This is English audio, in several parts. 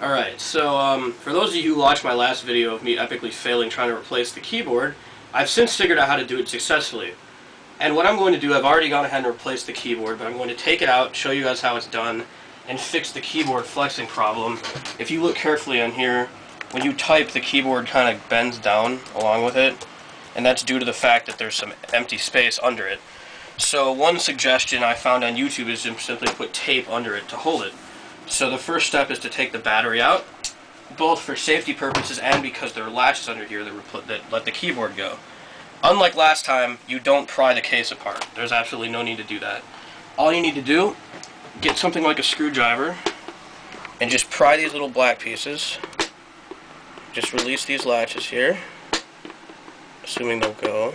Alright, so for those of you who watched my last video of me epically failing trying to replace the keyboard, I've since figured out how to do it successfully. And what I'm going to do, I've already gone ahead and replaced the keyboard, but I'm going to take it out, show you guys how it's done, and fix the keyboard flexing problem. If you look carefully on here, when you type, the keyboard kind of bends down along with it, and that's due to the fact that there's some empty space under it. So one suggestion I found on YouTube is to simply put tape under it to hold it. So the first step is to take the battery out, both for safety purposes and because there are latches under here that let the keyboard go. Unlike last time, you don't pry the case apart. There's absolutely no need to do that. All you need to do, get something like a screwdriver and just pry these little black pieces. Just release these latches here, assuming they'll go.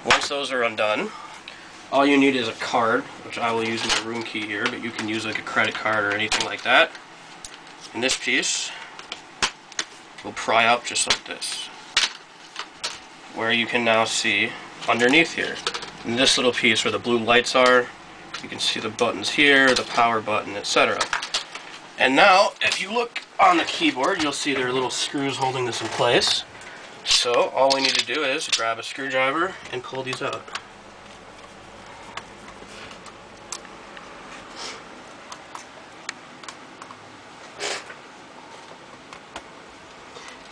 Once those are undone, all you need is a card, which I will use my room key here, but you can use like a credit card or anything like that. And this piece will pry up just like this, where you can now see underneath here. In this little piece where the blue lights are, you can see the buttons here, the power button, etc. And now, if you look on the keyboard, you'll see there are little screws holding this in place. So, all we need to do is grab a screwdriver and pull these out.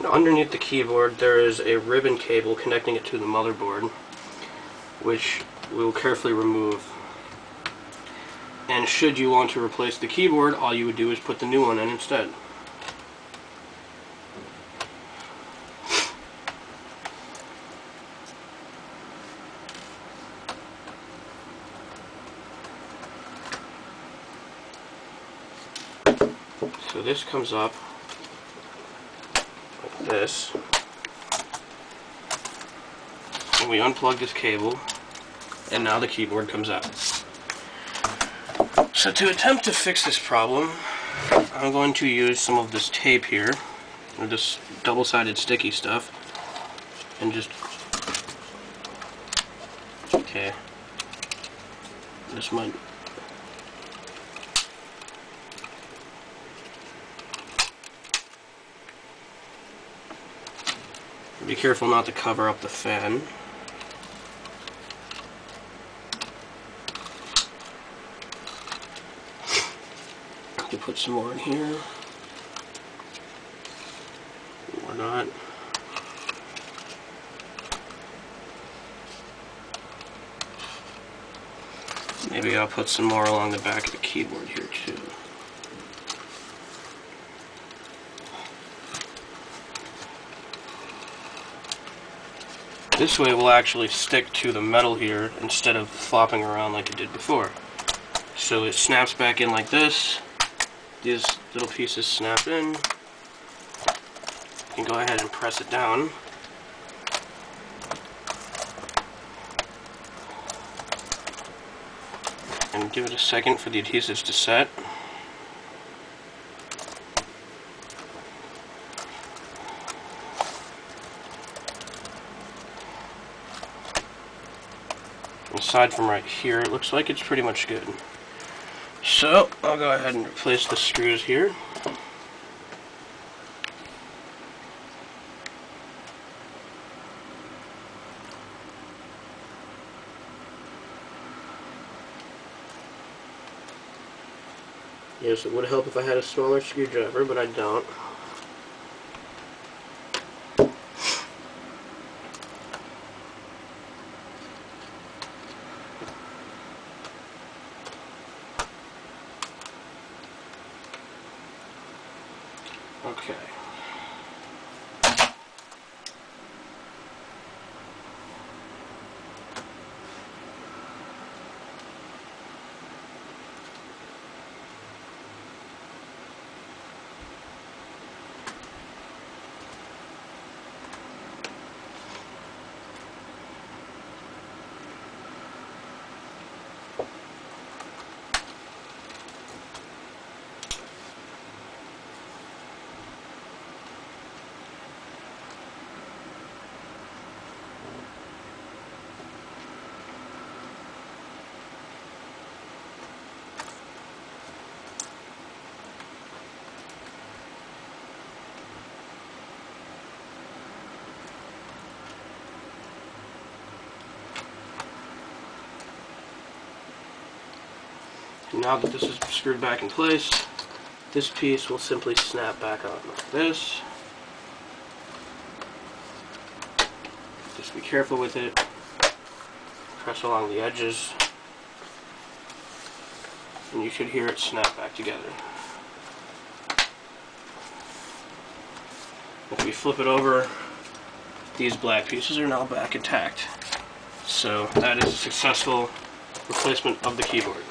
Now, underneath the keyboard, there is a ribbon cable connecting it to the motherboard, which we will carefully remove. And should you want to replace the keyboard, all you would do is put the new one in instead. So this comes up like this, and we unplug this cable, and now the keyboard comes out. So to attempt to fix this problem, I'm going to use some of this tape here, or this double-sided sticky stuff, and just, okay, this might, be careful not to cover up the fan. You put some more in here, or not. Maybe I'll put some more along the back of the keyboard here too. This way will actually stick to the metal here instead of flopping around like it did before. So it snaps back in like this. These little pieces snap in. You can go ahead and press it down. And give it a second for the adhesives to set. Aside from right here, it looks like it's pretty much good. So, I'll go ahead and replace the screws here. Yes, it would help if I had a smaller screwdriver, but I don't. Okay. And now that this is screwed back in place, this piece will simply snap back on like this. Just be careful with it. Press along the edges, and you should hear it snap back together. If we flip it over, these black pieces are now back intact. So that is a successful replacement of the keyboard.